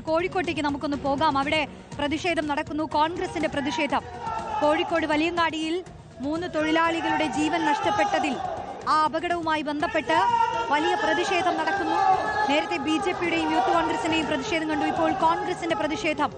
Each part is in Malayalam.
കോഴിക്കോട്ടേക്ക് നമുക്കൊന്ന് പോകാം. അവിടെ പ്രതിഷേധം നടക്കുന്നു, കോൺഗ്രസിന്റെ പ്രതിഷേധം. കോഴിക്കോട് വലിയങ്ങാടിയിൽ 3 തൊഴിലാളികളുടെ ജീവൻ നഷ്ടപ്പെട്ടതിൽ ആ അപകടവുമായി ബന്ധപ്പെട്ട് വലിയ പ്രതിഷേധം നടക്കുന്നു. നേരത്തെ BJP-യുടെയും യൂത്ത് കോൺഗ്രസിന്റെയും പ്രതിഷേധം കണ്ടു, ഇപ്പോൾ കോൺഗ്രസിന്റെ പ്രതിഷേധം.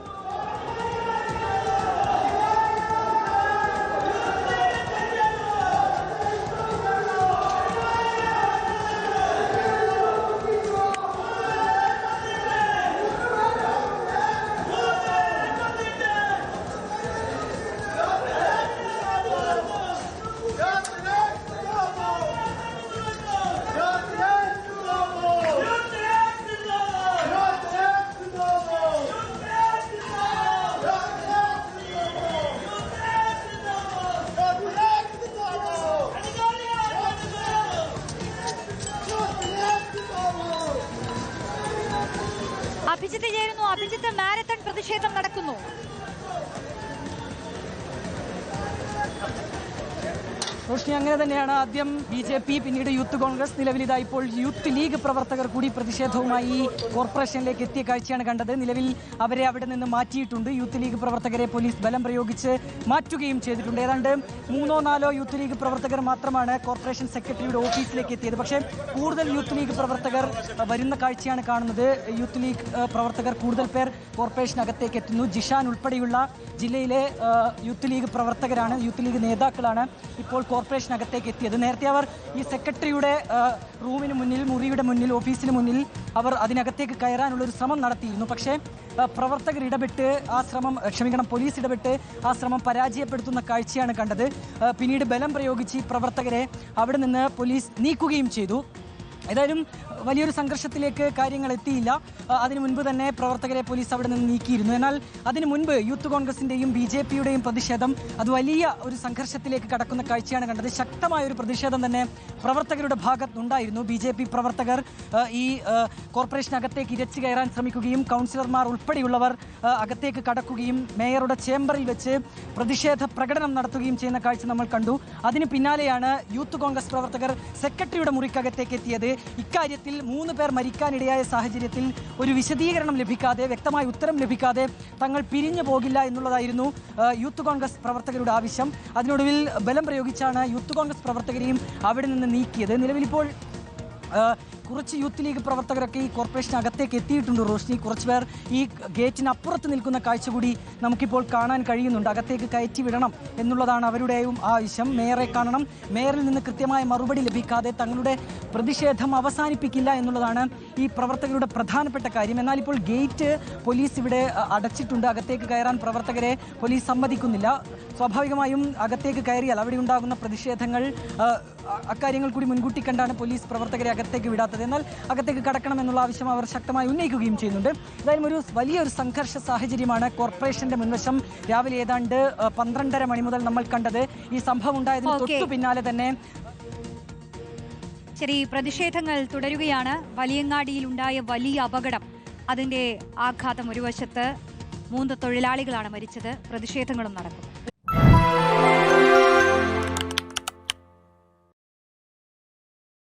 അഭിജിത്ത് ചേരുന്നു. അഭിജിത്ത്, മാരത്തൺ പ്രതിഷേധം നടക്കുന്നു. റോഷ്നി, അങ്ങനെ തന്നെയാണ്. ആദ്യം BJP, പിന്നീട് യൂത്ത് കോൺഗ്രസ്, നിലവിൽ ഇപ്പോൾ യൂത്ത് ലീഗ് പ്രവർത്തകർ കൂടി പ്രതിഷേധവുമായി കോർപ്പറേഷനിലേക്ക് എത്തിയ കാഴ്ചയാണ് കണ്ടത്. നിലവിൽ അവരെ അവിടെ നിന്ന് മാറ്റിയിട്ടുണ്ട്. യൂത്ത് ലീഗ് പ്രവർത്തകരെ പോലീസ് ബലം പ്രയോഗിച്ച് മാറ്റുകയും ചെയ്തിട്ടുണ്ട്. ഏതാണ്ട് 3-4 യൂത്ത് ലീഗ് പ്രവർത്തകർ മാത്രമാണ് കോർപ്പറേഷൻ സെക്രട്ടറിയുടെ ഓഫീസിലേക്ക് എത്തിയത്. പക്ഷേ കൂടുതൽ യൂത്ത് ലീഗ് പ്രവർത്തകർ വരുന്ന കാഴ്ചയാണ് കാണുന്നത്. യൂത്ത് ലീഗ് പ്രവർത്തകർ കൂടുതൽ പേർ കോർപ്പറേഷനകത്തേക്ക് എത്തുന്നു. ജിഷാൻ ഉൾപ്പെടെയുള്ള ജില്ലയിലെ യൂത്ത് ലീഗ് പ്രവർത്തകരാണ്, യൂത്ത് ലീഗ് നേതാക്കളാണ് ഇപ്പോൾ കോർപ്പറേഷനകത്തേക്ക് എത്തിയത്. നേരത്തെ അവർ ഈ സെക്രട്ടറിയുടെ റൂമിന് മുന്നിൽ, മുറിയുടെ മുന്നിൽ, ഓഫീസിന് മുന്നിൽ അവർ അതിനകത്തേക്ക് കയറാനുള്ളൊരു ശ്രമം നടത്തിയിരുന്നു. പക്ഷേ പ്രവർത്തകർ ഇടപെട്ട് ആ ശ്രമം, പോലീസ് ഇടപെട്ട് ആ ശ്രമം പരാജയപ്പെടുത്തുന്ന കാഴ്ചയാണ് കണ്ടത്. പിന്നീട് ബലം പ്രയോഗിച്ച് ഈ പ്രവർത്തകരെ അവിടെ നിന്ന് പോലീസ് നീക്കുകയും ചെയ്തു. ഏതായാലും വലിയൊരു സംഘർഷത്തിലേക്ക് കാര്യങ്ങൾ എത്തിയില്ല. അതിനു മുൻപ് തന്നെ പ്രവർത്തകരെ പോലീസ് അവിടെ നിന്ന് നീക്കിയിരുന്നു. എന്നാൽ അതിനു മുൻപ് യൂത്ത് കോൺഗ്രസിന്റെയും BJP-യുടെയും പ്രതിഷേധം അത് വലിയ ഒരു സംഘർഷത്തിലേക്ക് കടക്കുന്ന കാഴ്ചയാണ് കണ്ടത്. ശക്തമായ ഒരു പ്രതിഷേധം തന്നെ പ്രവർത്തകരുടെ ഭാഗത്തുണ്ടായിരുന്നു. BJP പ്രവർത്തകർ ഈ കോർപ്പറേഷനകത്തേക്ക് ഇരച്ചു കയറാൻ ശ്രമിക്കുകയും കൗൺസിലർമാർ ഉൾപ്പെടെയുള്ളവർ അകത്തേക്ക് കടക്കുകയും മേയറുടെ ചേംബറിൽ വെച്ച് പ്രതിഷേധ പ്രകടനം നടത്തുകയും ചെയ്യുന്ന കാഴ്ച നമ്മൾ കണ്ടു. അതിന് പിന്നാലെയാണ് യൂത്ത് കോൺഗ്രസ് പ്രവർത്തകർ സെക്രട്ടറിയുടെ മുറിക്കകത്തേക്ക് എത്തിയത്. ഇക്കാര്യത്തിൽ 3 പേർ മരിക്കാനിടയായ സാഹചര്യത്തിൽ ഒരു വിശദീകരണം ലഭിക്കാതെ, വ്യക്തമായ ഉത്തരം ലഭിക്കാതെ തങ്ങൾ പിരിഞ്ഞു പോകില്ല എന്നുള്ളതായിരുന്നു യൂത്ത് കോൺഗ്രസ് പ്രവർത്തകരുടെ ആവശ്യം. അതിനൊടുവിൽ ബലം പ്രയോഗിച്ചാണ് യൂത്ത് കോൺഗ്രസ് പ്രവർത്തകരെയും അവിടെ നിന്ന് നീക്കിയത്. നിലവിലിപ്പോൾ കുറച്ച് യൂത്ത് ലീഗ് പ്രവർത്തകരൊക്കെ ഈ കോർപ്പറേഷനകത്തേക്ക് എത്തിയിട്ടുണ്ട്. റോഷ്നി, കുറച്ച് പേർ ഈ ഗേറ്റിനപ്പുറത്ത് നിൽക്കുന്ന കാഴ്ച കൂടി നമുക്കിപ്പോൾ കാണാൻ കഴിയുന്നുണ്ട്. അകത്തേക്ക് കയറ്റി വിടണം എന്നുള്ളതാണ് അവരുടെയും ആവശ്യം. മേയറെ കാണണം, മേയറിൽ നിന്ന് കൃത്യമായ മറുപടി ലഭിക്കാതെ തങ്ങളുടെ പ്രതിഷേധം അവസാനിപ്പിക്കില്ല എന്നുള്ളതാണ് ഈ പ്രവർത്തകരുടെ പ്രധാനപ്പെട്ട കാര്യം. എന്നാൽ ഇപ്പോൾ ഗേറ്റ് പോലീസ് ഇവിടെ അടച്ചിട്ടുണ്ട്. അകത്തേക്ക് കയറാൻ പ്രവർത്തകരെ പോലീസ് സമ്മതിക്കുന്നില്ല. സ്വാഭാവികമായും അകത്തേക്ക് കയറിയാൽ അവിടെ ഉണ്ടാകുന്ന പ്രതിഷേധങ്ങൾ, അക്കാര്യങ്ങൾ കൂടി മുൻകൂട്ടി കണ്ടാണ് പോലീസ് പ്രവർത്തകരെ അകത്തേക്ക് വിടാത്തത്. എന്നാൽ അകത്തേക്ക് കടക്കണമെന്നുള്ള ആവശ്യം അവർ ശക്തമായി ഉന്നയിക്കുകയും ചെയ്യുന്നുണ്ട്. ഏതായാലും ഒരു വലിയൊരു സംഘർഷ സാഹചര്യമാണ് കോർപ്പറേഷന്റെ മുൻവശം രാവിലെ ഏതാണ്ട് 12:30 മണി മുതൽ നമ്മൾ കണ്ടത്. ഈ സംഭവം ഉണ്ടായതിന് തൊട്ടു പിന്നാലെ തന്നെ ശരി, പ്രതിഷേധങ്ങൾ തുടരുകയാണ്. വലിയങ്ങാടിയിൽ ഉണ്ടായ വലിയ അപകടം, അതിന്റെ ആഘാതം ഒരു വശത്ത്. 3 തൊഴിലാളികളാണ് മരിച്ചത്. പ്രതിഷേധങ്ങളും നടക്കും.